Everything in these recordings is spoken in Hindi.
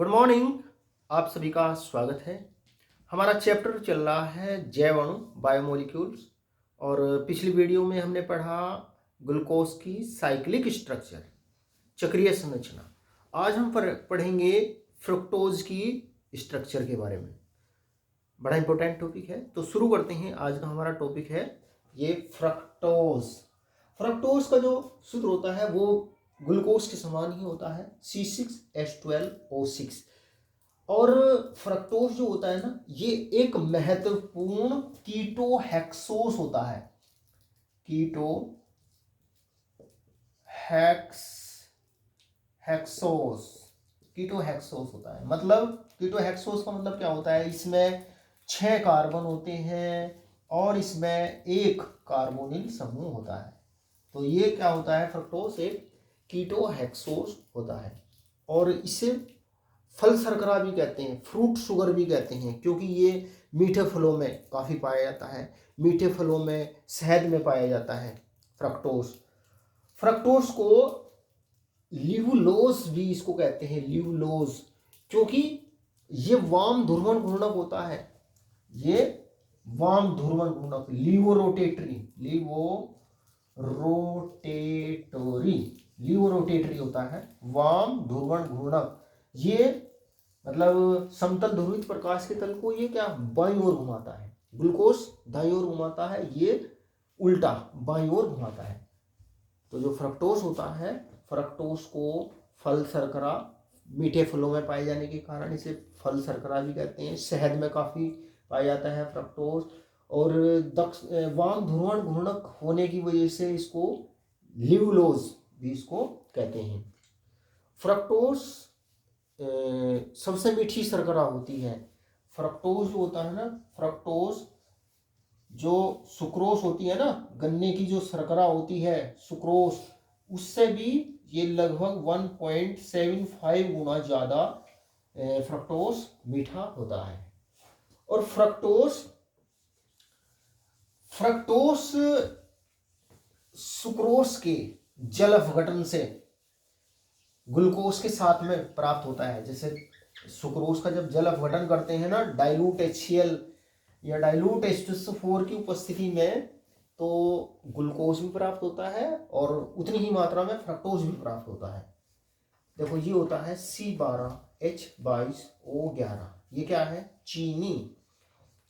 Good morning. आप सभी का स्वागत है। हमारा चैप्टर चल रहा है जैव अणु बायोमोलिक्यूल्स। और पिछली वीडियो में हमने पढ़ा ग्लूकोज की साइक्लिक स्ट्रक्चर, चक्रीय संरचना। आज हम पढ़ेंगे फ्रुक्टोज की स्ट्रक्चर के बारे में। बड़ा इंपॉर्टेंट टॉपिक है, तो शुरू करते हैं। आज का हमारा टॉपिक है ये फ्रक्टोज। फ्रक्टोज का जो सूत्र होता है वो ग्लूकोज के समान ही होता है, C6H12O6। और फ्रक्टोज जो होता है ना, ये एक महत्वपूर्ण कीटोहेक्सोस होता है। कीटोहेक्सोस होता है। मतलब कीटोहेक्सोस का मतलब क्या होता है, इसमें 6 कार्बन होते हैं और इसमें एक कार्बोनिल समूह होता है। तो ये क्या होता है, फ्रक्टोज एक कीटोहेक्सोस होता है। और इसे फल शर्करा भी कहते हैं, फ्रूट शुगर भी कहते हैं, क्योंकि ये मीठे फलों में काफ़ी पाया जाता है। मीठे फलों में, शहद में पाया जाता है फ्रक्टोज को ल्यूलोज भी इसको कहते हैं, ल्यूलोज, क्योंकि ये वाम ध्रुवण घूर्णक होता है। ये वाम ध्रुवण घूर्णक, लीवोरोटेटरी होता है, वाम ध्रुवण घूर्णक। ये मतलब समतल ध्रुवित प्रकाश के तल को ये क्या बाईं ओर घुमाता है। ग्लूकोज दाईं ओर घुमाता है, ये उल्टा बाईं ओर घुमाता है। तो जो फ्रक्टोज होता है, फ्रक्टोज को फल शर्करा, मीठे फलों में पाए जाने के कारण इसे फल शर्करा भी कहते हैं। शहद में काफ़ी पाया जाता है फ्रक्टोज। और वाम ध्रुवण घूर्णक होने की वजह से इसको ल्यूलोज भी इसको कहते हैं। फ्रक्टोज सबसे मीठी शर्करा होती है। फ्रक्टोज जो होता है ना, फ्रक्टोज जो सुक्रोस होती है ना, गन्ने की जो शर्करा होती है सुक्रोस, उससे भी ये लगभग 1.75 गुना ज़्यादा फ्रक्टोज मीठा होता है। और फ्रक्टोज सुक्रोस के जल अपघटन से ग्लूकोज के साथ में प्राप्त होता है। जैसे सुक्रोज का जब जल अपघटन करते हैं ना, डाइल्यूट HCl या डाइल्यूट H2SO4 की उपस्थिति में, तो ग्लूकोज भी प्राप्त होता है और उतनी ही मात्रा में फ्रक्टोज भी प्राप्त होता है। देखो ये होता है C12H22O11। ये क्या है,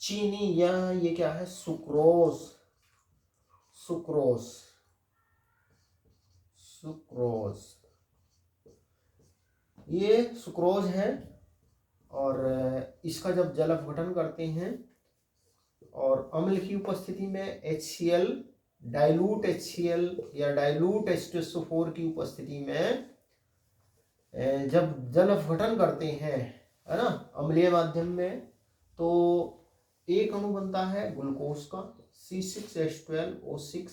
चीनी या ये क्या है, सुक्रोज। ये सुक्रोज है। और इसका जब जल अपघटन करते हैं और अम्ल की उपस्थिति में HCl, डाइल्यूट HCl या डाइल्यूट H2SO4 की उपस्थिति में जब जल अपघटन करते हैं, है ना, अम्लीय माध्यम में, तो एक अणु बनता है ग्लूकोज का C6H12O6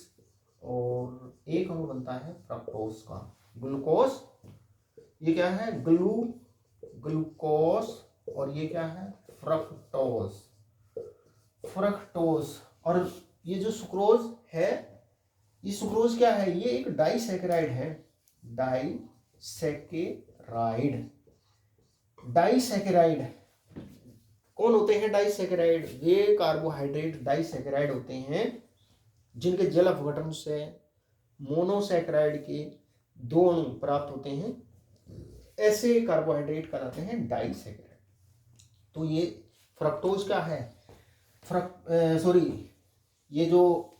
और एक अणु बनता है फ्रक्टोज का, ग्लूकोज। ये क्या है, ग्लूकोज, और ये क्या है, फ्रक्टोज। और ये जो सुक्रोज है, ये सुक्रोज क्या है, ये एक डाइसैकेराइड है। डाइसैकेराइड कौन होते हैं, डाइसैकेराइड? ये कार्बोहाइड्रेट डाइसैकेराइड होते हैं जिनके जल अपघटन से मोनोसैकेराइड के 2 अणु प्राप्त होते हैं। ऐसे कार्बोहाइड्रेट कहलाते हैं डाइसैकेराइड। तो ये फ्रक्टोज क्या है, ये जो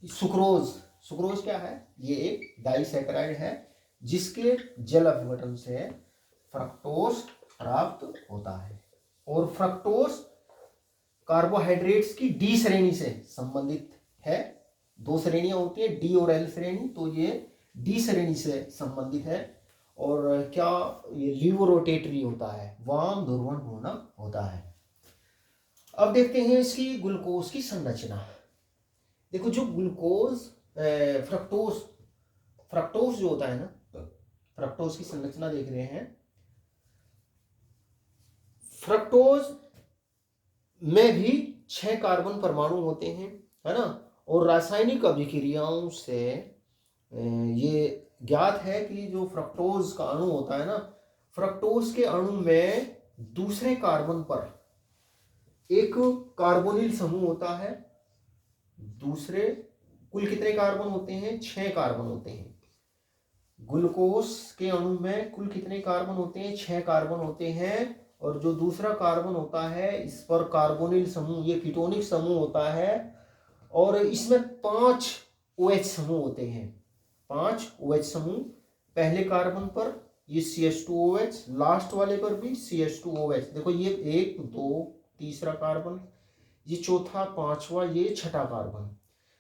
सुक्रोज क्या है, ये एक डाइसैकेराइड है जिसके जल अपघटन से फ्रक्टोज प्राप्त होता है। और फ्रक्टोज कार्बोहाइड्रेट्स की डी श्रेणी से संबंधित है। 2 श्रेणियां होती है, डी और एल श्रेणी, तो ये डी श्रेणी से संबंधित है। और क्या, ये लीवोरोटेटरी होता है, वाम ध्रुवण घूर्णक होता है। अब देखते हैं इसकी ग्लूकोज की संरचना। देखो जो ग्लूकोज फ्रक्टोज जो होता है ना, फ्रक्टोज की संरचना देख रहे हैं। फ्रक्टोज में भी 6 कार्बन परमाणु होते हैं, है ना। और रासायनिक अभिक्रियाओं से ये ज्ञात है कि जो फ्रक्टोज का अणु होता है ना, फ्रक्टोज के अणु में दूसरे कार्बन पर एक कार्बोनिल समूह होता है। दूसरे कुल कितने कार्बन होते हैं? 6 कार्बन होते हैं। ग्लूकोज के अणु में कुल कितने कार्बन होते हैं? 6 कार्बन होते हैं। और जो दूसरा कार्बन होता है इस पर कार्बोनिल समूह, ये कीटोनिक समूह होता है और इसमें 5 OH समूह होते हैं। 5 OH समूह पहले कार्बन पर ये CH2OH, लास्ट वाले पर भी CH2OH। देखो ये 1 2 तीसरा कार्बन, ये चौथा, पांचवा, ये छठा कार्बन।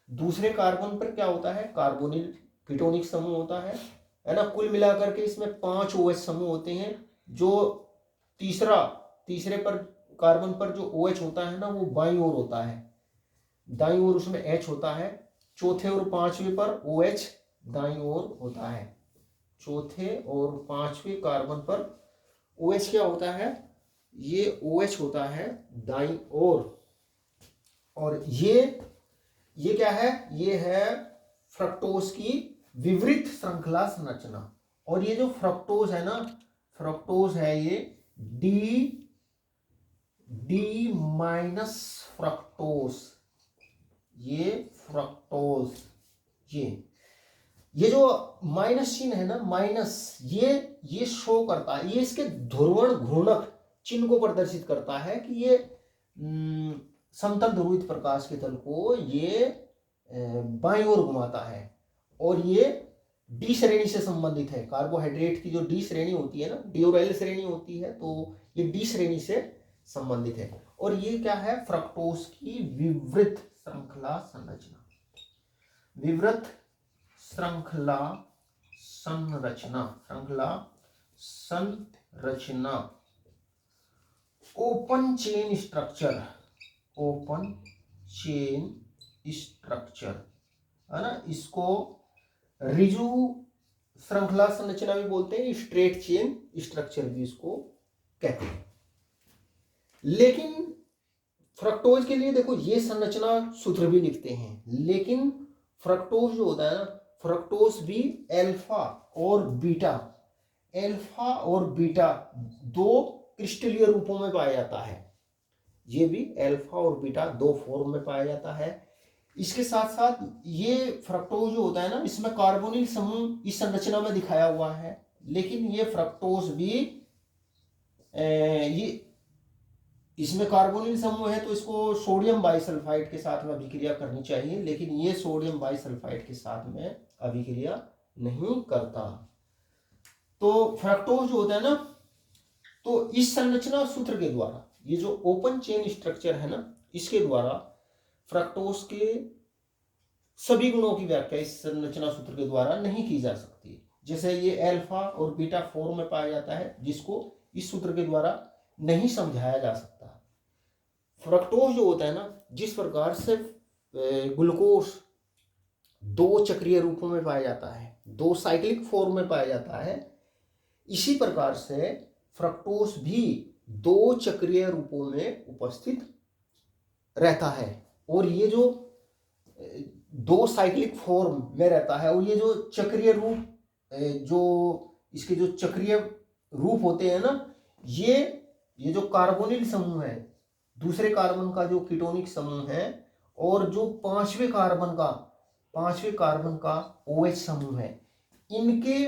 दूसरे कार्बन पर क्या होता है? कार्बोनिल कीटोनिक समूह होता है ना। कुल मिलाकर के इसमें 5 OH समूह होते हैं। जो तीसरे पर कार्बन पर जो OH होता है ना वो बाईं ओर होता है, दाईं ओर उसमें H होता है। चौथे और पांचवें पर OH दाईं ओर होता है। चौथे और पांचवें कार्बन पर OH क्या होता है? ये OH होता है दाईं ओर। और ये क्या है? ये है फ्रक्टोज की विवृत श्रृंखला संरचना। और ये जो फ्रक्टोज है ना, फ्रक्टोज है ये डी माइनस फ्रक्टोज, ये फ्रक्टोज, ये जो माइनस चिन्ह है ना, माइनस, ये शो करता है, ये इसके ध्रुवण घूर्णक चिन्ह को प्रदर्शित करता है कि ये समतल ध्रुवित प्रकाश के तल को ये बाईं ओर घुमाता है। और ये डी श्रेणी से संबंधित है। कार्बोहाइड्रेट की जो डी श्रेणी होती है ना, डी और एल श्रेणी होती है, तो ये डी श्रेणी से संबंधित है। और ये क्या है? फ्रक्टोज की विवृत श्रृंखला संरचना। विवृत श्रृंखला संरचना, open chain structure, open chain structure है ना। इसको रिजु श्रृंखला संरचना भी बोलते हैं, स्ट्रेट चेन स्ट्रक्चर भी इसको कहते हैं। लेकिन फ्रक्टोज के लिए देखो ये संरचना सूत्र भी लिखते हैं, लेकिन फ्रक्टोज जो होता है ना, फ्रक्टोज भी अल्फा और बीटा दो क्रिस्टलीय रूपों में पाया जाता है। ये भी अल्फा और बीटा दो फॉर्म में पाया जाता है। इसके साथ साथ ये फ्रक्टोज जो होता है ना, इसमें कार्बोनिल समूह इस संरचना में दिखाया हुआ है। लेकिन ये फ्रक्टोज भी ये इसमें कार्बोनिल समूह है तो इसको सोडियम बाइसल्फाइड के साथ में अभिक्रिया करनी चाहिए, लेकिन ये सोडियम बाइसल्फाइड के साथ में अभिक्रिया नहीं करता। तो फ्रक्टोज जो होता है ना, तो इस संरचना सूत्र के द्वारा, ये जो ओपन चेन स्ट्रक्चर है ना, इसके द्वारा फ्रक्टोज के सभी गुणों की व्याख्या इस संरचना सूत्र के द्वारा नहीं की जा सकती। जैसे ये अल्फा और बीटा फॉर्म में पाया जाता है, जिसको इस सूत्र के द्वारा नहीं समझाया जा सकता। फ्रक्टोज जो होता है ना, जिस प्रकार से ग्लूकोज दो चक्रीय रूपों में पाया जाता है, दो साइक्लिक फॉर्म में पाया जाता है, इसी प्रकार से फ्रक्टोज भी दो चक्रीय रूपों में उपस्थित रहता है। और ये जो दो साइक्लिक फॉर्म में रहता है, और ये जो चक्रीय रूप, जो इसके जो चक्रीय रूप होते हैं ना, ये जो कार्बोनिल समूह है, दूसरे कार्बन का जो कीटोनिक समूह है, और जो पांचवें कार्बन का OH समूह है, इनके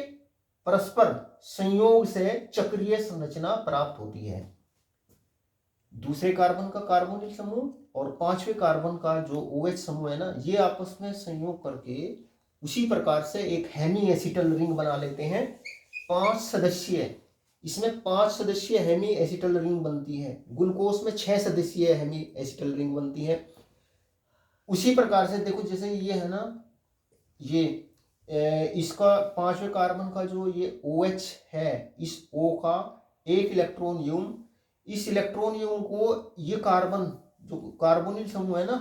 परस्पर संयोग से चक्रीय संरचना प्राप्त होती है। दूसरे कार्बन का कार्बोनिल समूह और पांचवें कार्बन का जो OH समूह है ना, ये आपस में संयोग करके उसी प्रकार से एक हेमी एसिटल रिंग बना लेते हैं। 5 सदस्यीय, इसमें 5 सदस्यीय हेमी एसिटल रिंग बनती है। ग्लूकोज में 6 सदस्यीय हेमी एसिटल रिंग बनती है। उसी प्रकार से देखो, जैसे ये है ना, ये इसका पांचवें कार्बन का जो ये OH है, इस O का एक इलेक्ट्रॉन युग्म, इस इलेक्ट्रॉन युग्म को ये कार्बन जो कार्बोनिल समूह है ना,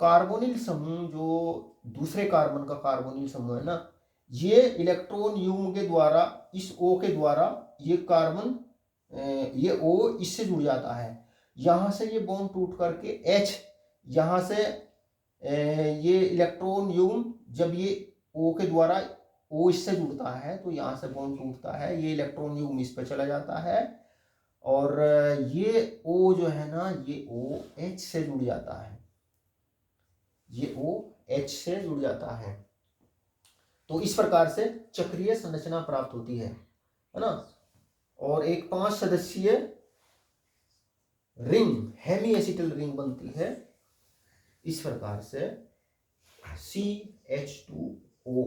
कार्बोनिल समूह जो दूसरे कार्बन का कार्बोनिल समूह है ना, ये इलेक्ट्रॉन युग्म के द्वारा, इस O के द्वारा ये कार्बन, ये O इससे जुड़ जाता है। यहाँ से ये बॉन्ड टूट करके H, यहाँ से ये इलेक्ट्रॉन युग्म जब ये O के द्वारा O इससे जुड़ता है तो यहाँ से बॉन्ड टूटता है, ये इलेक्ट्रॉन युग्म इस पर चला जाता है और ये O जो है ना ये OH से जुड़ जाता है, ये OH से जुड़ जाता है। तो इस प्रकार से चक्रीय संरचना प्राप्त होती है ना। और एक 5 सदस्यीय रिंग हेमी एसिटल रिंग बनती है इस प्रकार से CH2O।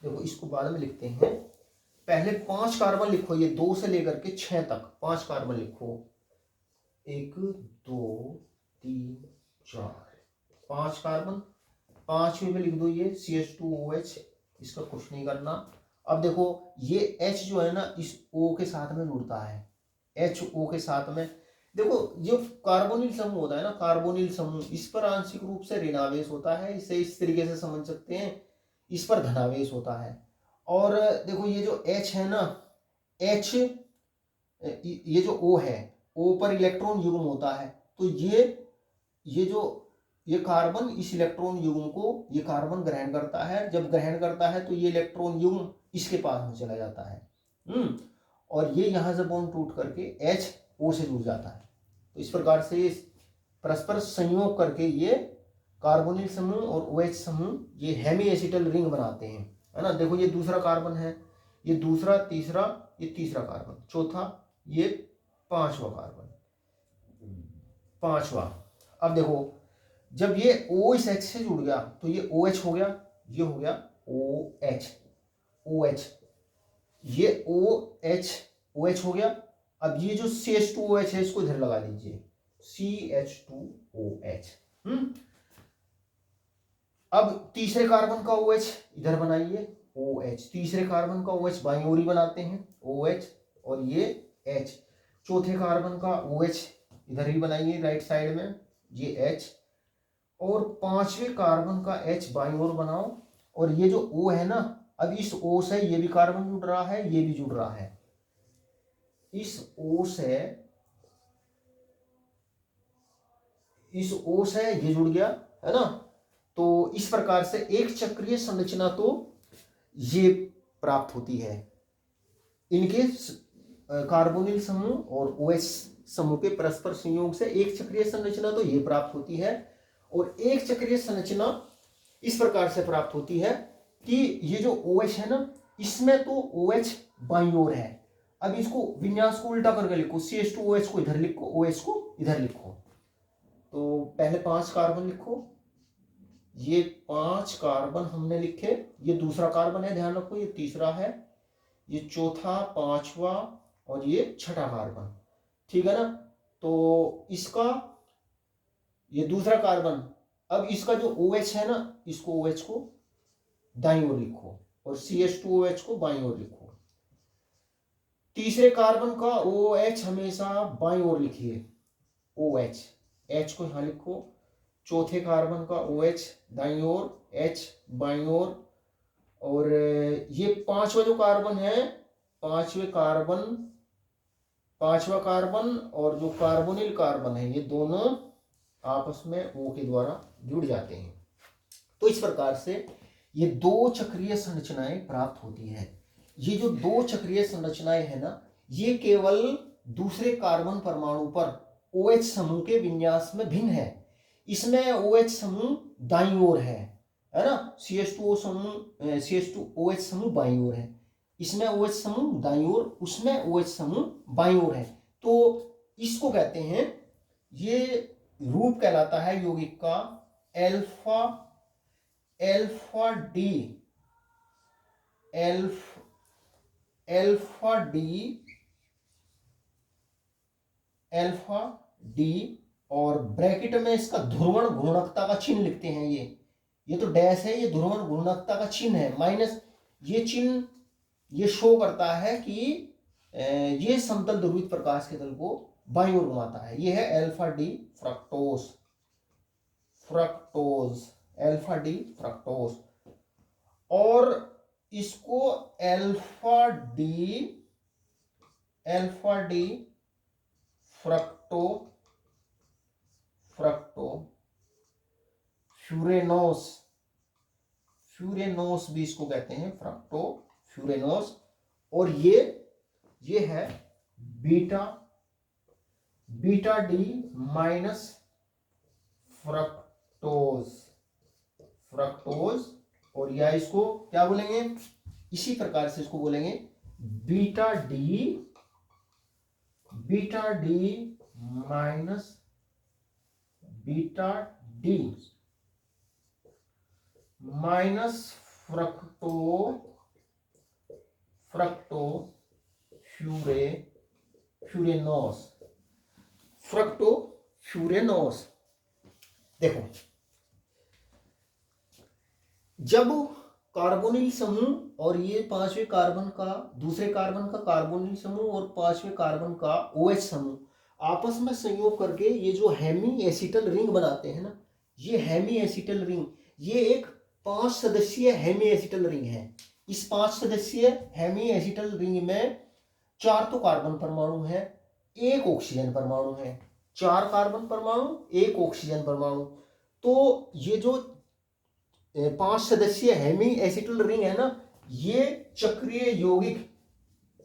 देखो इसको बाद में लिखते हैं, पहले 5 कार्बन लिखो, ये 2 से लेकर के 6 तक 5 कार्बन लिखो, 1 2 3 4 5 कार्बन, 5वें में लिख दो ये CH2OH, इसका कुछ नहीं करना। अब देखो ये H जो है ना इस O के साथ में जुड़ता है, HO के साथ में। देखो जो कार्बोनिल समूह होता है ना, कार्बोनिल समूह, इस पर आंशिक रूप से ऋणावेश होता है, इसे इस तरीके से समझ सकते हैं, इस पर धनावेश होता है। और देखो ये जो H है ना, H ये जो O है, O पर इलेक्ट्रॉन युग्म होता है, तो ये जो ये कार्बन इस इलेक्ट्रॉन युग्म को ये कार्बन ग्रहण करता है, जब ग्रहण करता है तो ये इलेक्ट्रॉन युग्म इसके पास में चला जाता है और ये यहाँ से बॉन्ड टूट करके HO से जुड़ जाता है। तो इस प्रकार से परस्पर संयोग करके ये कार्बोनिल समूह और OH समूह ये हेमी एसिटल रिंग बनाते हैं, है ना। देखो ये दूसरा कार्बन है, ये दूसरा, तीसरा, ये तीसरा कार्बन, चौथा, ये 5वां कार्बन, 5वां। अब देखो जब ये O इस H से जुड़ गया तो ये OH हो गया, ये हो गया OH, ये OH हो गया। अब ये जो CH2OH है इसको इधर लगा दीजिए, CH2OH। अब तीसरे कार्बन का OH इधर बनाइए, OH, तीसरे कार्बन का OH बाईं ओर ही बनाते हैं, OH और ये H। चौथे कार्बन का OH इधर ही बनाइए राइट साइड में, ये H। और 5वें कार्बन का H बाईं ओर बनाओ। और ये जो O है ना, अब इस O से ये भी कार्बन जुड़ रहा है, ये भी जुड़ रहा है, इस O से ये जुड़ गया, है ना। तो इस प्रकार से एक चक्रीय संरचना तो ये प्राप्त होती है, इनके कार्बोनिल समूह और OH समूह के परस्पर संयोग से एक चक्रीय संरचना तो ये प्राप्त होती है। और एक चक्रीय संरचना इस प्रकार से प्राप्त होती है कि ये जो OH है ना, इसमें तो OH बाईं ओर है। अब इसको विन्यास को उल्टा करके लिखो, CH2OH को इधर लिखो, OH को इधर लिखो। तो पहले 5 कार्बन लिखो, ये 5 कार्बन हमने लिखे, ये दूसरा कार्बन है, ध्यान रखो, ये तीसरा है, ये चौथा, 5वां और ये 6ठा कार्बन, ठीक है ना। तो इसका ये दूसरा कार्बन, अब इसका जो OH है ना, इसको OH को दाईं ओर लिखो और CH2OH को बाईं ओर लिखो। तीसरे कार्बन का OH हमेशा बाईं ओर लिखिए, OH, H को यहां लिखो। चौथे कार्बन का OH दाईं ओर, H बाईं ओर। और ये 5वां जो कार्बन है, 5वां कार्बन और जो कार्बोनिल कार्बन है, ये दोनों आपस में O के द्वारा जुड़ जाते हैं। तो इस प्रकार से ये 2 चक्रीय संरचनाएं प्राप्त होती है। ये जो 2 चक्रीय संरचनाएं है ना, ये केवल दूसरे कार्बन परमाणु पर OH समूह के विन्यास में भिन्न है। इसमें OH समूह दाईं ओर है ना, CH2OH समूह बाईं ओर है, इसमें OH समूह दाईं ओर, उसमें OH समूह बाईं ओर है। तो इसको कहते हैं, ये रूप कहलाता है यौगिक का अल्फा डी और ब्रैकेट में इसका ध्रुवण घूर्णकता का चिन्ह लिखते हैं। ये तो डैश है, ये ध्रुवण घूर्णकता का चिन्ह है, माइनस ये चिन्ह ये शो करता है कि ये समतल ध्रुवित प्रकाश के तल को बाईं ओर घुमाता है। ये है alpha D fructose, alpha D fructose. और इसको अल्फा डी फ्रक्टो फ्यूरेनोस फ्यूरेनोस भी इसको कहते हैं, फ्रक्टोफ्यूरेनोस। और ये है बीटा डी माइनस फ्रक्टोज। और या इसको क्या बोलेंगे, इसी प्रकार से इसको बोलेंगे बीटा डी माइनस फ्रक्टोफ्यूरेनोस। देखो, जब कार्बोनिल समूह और ये पांचवें कार्बन का, दूसरे कार्बन का कार्बोनिल समूह और पांचवें कार्बन का OH समूह आपस में संयोग करके ये जो हेमी एसिटल रिंग बनाते हैं ना, ये हेमी एसिटल रिंग, ये एक 5 सदस्यीय हेमी एसिटल रिंग है। इस 5 सदस्यीय हेमी एसिटल रिंग में 4 तो कार्बन परमाणु है, 1 ऑक्सीजन परमाणु है। 4 कार्बन परमाणु, 1 ऑक्सीजन परमाणु। तो ये जो 5 सदस्यीय हेमी एसिटल रिंग है ना, ये चक्रीय यौगिक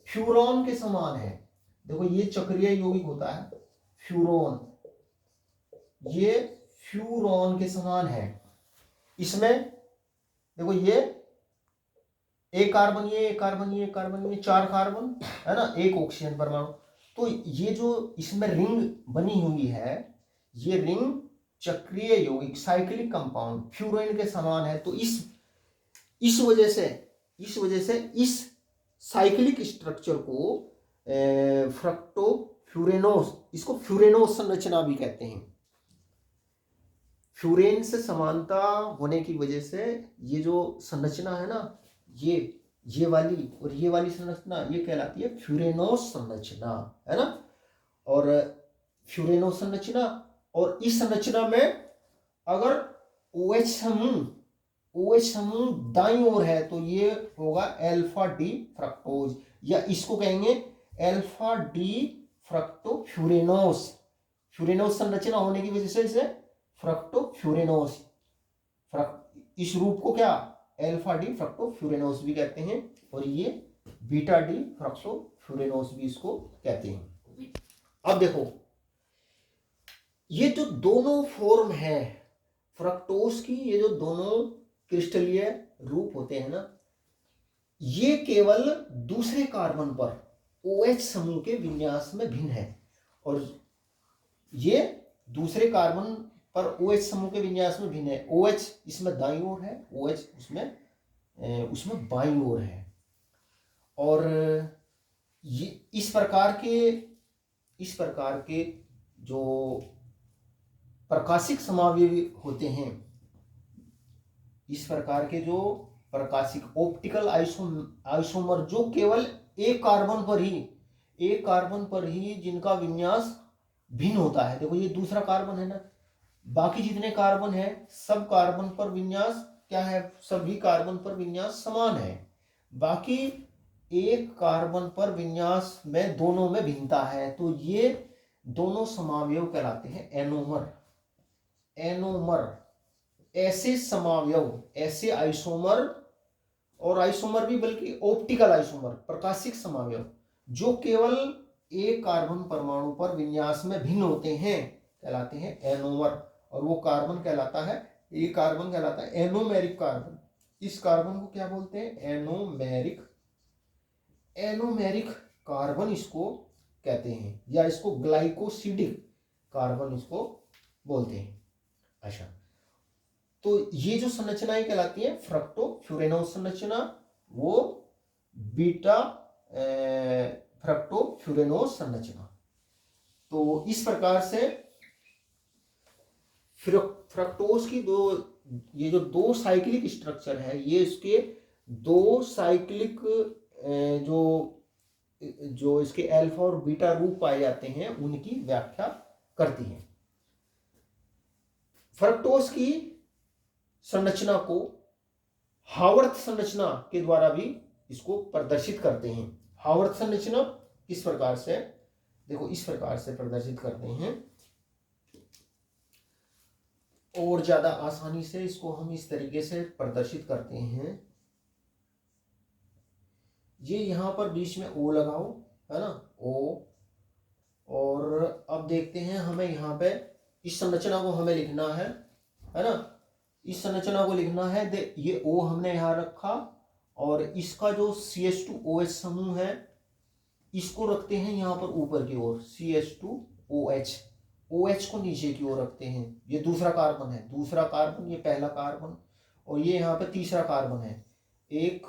फ्यूरॉन के समान है। देखो, ये चक्रीय यौगिक होता है फ्यूरोन, ये फ्यूरॉन के समान है। इसमें देखो, ये एक कार्बन, ये एक कार्बन, ये एक कार्बन, ये 4 कार्बन है ना, 1 ऑक्सीजन परमाणु। तो ये जो इसमें रिंग बनी हुई है, ये रिंग चक्रीय यौगिक साइक्लिक कंपाउंड फ्यूरेन के समान है। तो इस वजह से इस साइक्लिक स्ट्रक्चर को फ्रक्टोफ्यूरेनोस, इसको फ्यूरेनोस संरचना भी कहते हैं। फ्यूरेन से समानता होने की वजह से ये जो संरचना है ना, ये वाली और ये वाली संरचना, ये कहलाती है फ्यूरेनोस संरचना, है ना। और फ्यूरेनोस संरचना, और इस संरचना में अगर OH समूह दाईं ओर है तो ये होगा अल्फा डी फ्रक्टोज, या इसको कहेंगे अल्फा डी फ्रक्टोफ्यूरेनोस। फ्यूरेनोस संरचना होने की वजह से इसे फ्रक्टोफ्यूरेनोस, इस रूप को क्या अल्फा डी फ्रक्टोफ्यूरेनोस भी कहते हैं, और ये बीटा डी फ्रक्टोफ्यूरेनोस भी इसको कहते हैं। अब देखो, ये जो दोनों फॉर्म है फ्रक्टोज की, ये जो दोनों क्रिस्टलीय रूप होते हैं ना, ये केवल दूसरे कार्बन पर OH समूह के विन्यास में भिन्न है। और ये दूसरे कार्बन पर OH समूह के विन्यास में भिन्न है। OH इसमें दाईं ओर है, OH उसमें बाईं ओर है। और ये इस प्रकार के जो प्रकाशिक समावयवी होते हैं, इस प्रकार के जो प्रकाशिक ऑप्टिकल आइसोमर, जो केवल एक कार्बन पर ही जिनका विन्यास भिन्न होता है। देखो, ये दूसरा कार्बन है ना, बाकी जितने कार्बन है सब कार्बन पर विन्यास क्या है, सभी कार्बन पर विन्यास समान है। बाकी एक कार्बन पर विन्यास में दोनों में भिन्नता है। तो ये दोनों समावयव कहलाते हैं एनोमर। ऐसे समावयव, ऐसे आइसोमर, और आइसोमर भी बल्कि ऑप्टिकल आइसोमर, प्रकाशिक समावयव, जो केवल एक कार्बन परमाणु पर विन्यास में भिन्न होते हैं, कहलाते हैं एनोमर। और वो कार्बन कहलाता है, ये कार्बन कहलाता है एनोमेरिक कार्बन। इस कार्बन को क्या बोलते हैं, एनोमेरिक कार्बन इसको कहते हैं, या इसको ग्लाइकोसिडिक कार्बन इसको बोलते हैं। अच्छा, तो ये जो संरचनाएं कहलाती है फ्रक्टोफ्यूरेनोस संरचना, वो बीटा फ्रक्टोफ्यूरेनोस संरचना। तो इस प्रकार से फ्रक्टोज की ये जो 2 साइक्लिक स्ट्रक्चर है, ये इसके 2 साइक्लिक जो इसके अल्फा और बीटा रूप पाए जाते हैं, उनकी व्याख्या करती है। फ्रक्टोज की संरचना को हावर्थ संरचना के द्वारा भी इसको प्रदर्शित करते हैं। हावर्थ संरचना किस प्रकार से, देखो इस प्रकार से प्रदर्शित करते हैं। और ज़्यादा आसानी से इसको हम इस तरीके से प्रदर्शित करते हैं। ये यहाँ पर बीच में ओ लगाओ, है ना, ओ। और अब देखते हैं हमें यहाँ पे इस संरचना को हमें लिखना है ना, इस संरचना को लिखना है। ये ओ हमने यहाँ रखा और इसका जो CH2OH समूह है इसको रखते हैं यहाँ पर ऊपर की ओर, CH2OH। OH को नीचे की ओर रखते हैं। ये दूसरा कार्बन है, दूसरा कार्बन, ये पहला कार्बन और ये यहाँ पे तीसरा कार्बन है। एक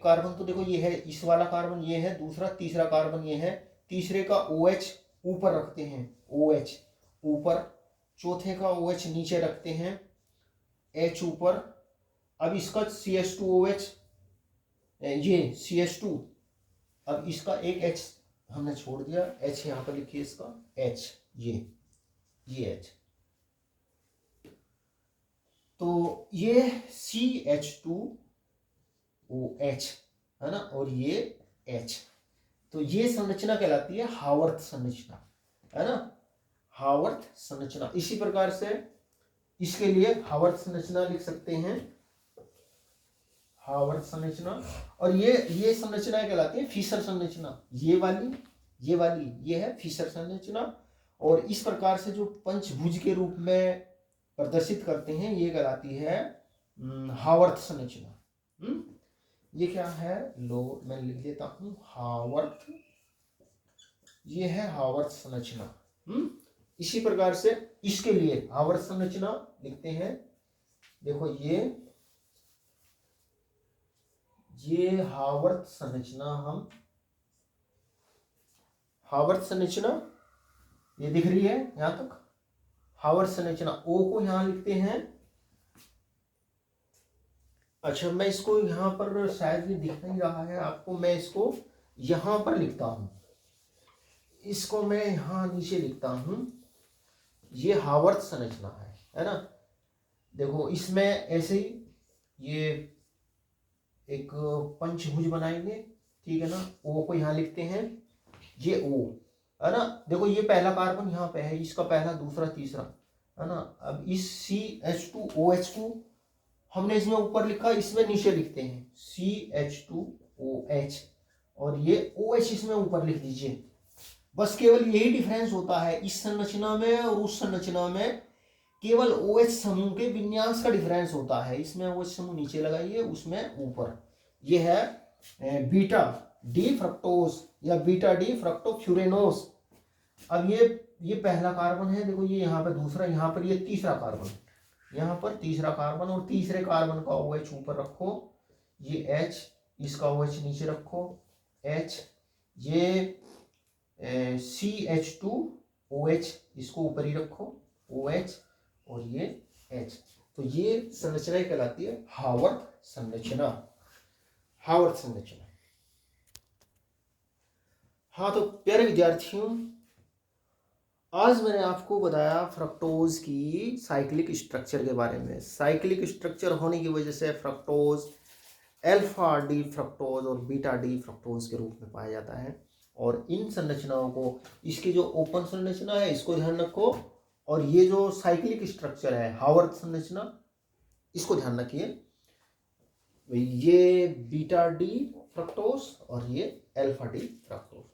कार्बन तो देखो ये है, इस वाला कार्बन ये है, दूसरा तीसरा कार्बन ये है। तीसरे का OH ऊपर रखते हैं, OH ऊपर। चौथे का OH नीचे रखते हैं, H ऊपर। अब इसका CH2OH, ये CH2, अब इसका एक H हमने छोड़ दिया, H यहाँ पर लिखिए इसका H, ये H। तो ये CH2OH है ना, और ये H। तो ये संरचना कहलाती है हावर्थ संरचना, है ना, हावर्थ संरचना। इसी प्रकार से इसके लिए हावर्थ संरचना लिख सकते हैं, हावर्थ संरचना। और ये संरचना कहलाती है फिशर संरचना। ये है फिशर संरचना। और इस प्रकार से जो पंचभुज के रूप में प्रदर्शित करते हैं ये कहलाती है हावर्थ संरचना। ये क्या है, लो मैं लिख देता हूं, हावर्थ, ये है हावर्थ संरचना। इसी प्रकार से इसके लिए हावर्थ संरचना लिखते हैं। देखो ये हावर्थ संरचना, हम हावर्थ संरचना ये दिख रही है यहां तक, हावर्थ संरचना। ओ को यहां लिखते हैं। अच्छा, मैं इसको यहां पर शायद ये दिख नहीं रहा है आपको, मैं इसको यहां पर लिखता हूं, इसको मैं यहां नीचे लिखता हूं। ये हावर्थ संरचना है ना। देखो इसमें ऐसे ही ये एक पंचभुज बनाएंगे, ठीक है ना। ओ को यहाँ लिखते हैं, ये ओ है ना। देखो ये पहला कार्बन यहाँ पे है, इसका पहला, दूसरा, तीसरा, है ना। अब इस CH2OH को हमने इसमें ऊपर लिखा, इसमें नीचे लिखते हैं CH2OH, और ये OH इसमें ऊपर लिख दीजिए। बस केवल यही डिफरेंस होता है इस संरचना में और उस संरचना में, केवल OH समूह के विन्यास का डिफरेंस होता है। इसमें OH समूह नीचे लगाइए, उसमें ऊपर। ये है बीटा डी फ्रक्टोज या बीटा डी फ्रक्टोफ्यूरेनोस। अब ये पहला कार्बन है, देखो ये यहाँ पर दूसरा, यहाँ पर ये तीसरा कार्बन, यहाँ पर तीसरा कार्बन, और तीसरे कार्बन का OH ऊपर रखो, ये H, इसका OH नीचे रखो, H, ये CH2OH इसको ऊपर ही रखो, OH, और ये H। तो ये संरचना कहलाती है हावर्थ संरचना, हावर्थ संरचना। हाँ, तो प्यारे विद्यार्थियों, आज मैंने आपको बताया फ्रक्टोज की साइक्लिक स्ट्रक्चर के बारे में। साइक्लिक स्ट्रक्चर होने की वजह से फ्रक्टोज अल्फा डी फ्रक्टोज और बीटा डी फ्रक्टोज के रूप में पाया जाता है। और इन संरचनाओं को, इसकी जो ओपन संरचना है इसको ध्यान रखो, और ये जो साइक्लिक स्ट्रक्चर है हावर्थ संरचना, इसको ध्यान रखिए। ये बीटा डी फ्रक्टोज और ये अल्फा डी फ्रक्टोज।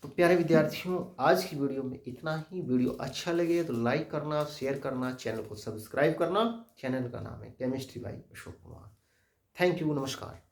तो प्यारे विद्यार्थियों, आज की वीडियो में इतना ही। वीडियो अच्छा लगे तो लाइक करना, शेयर करना, चैनल को सब्सक्राइब करना। चैनल का नाम है chemistry bye Ashok Kumar. Thank you, नमस्कार।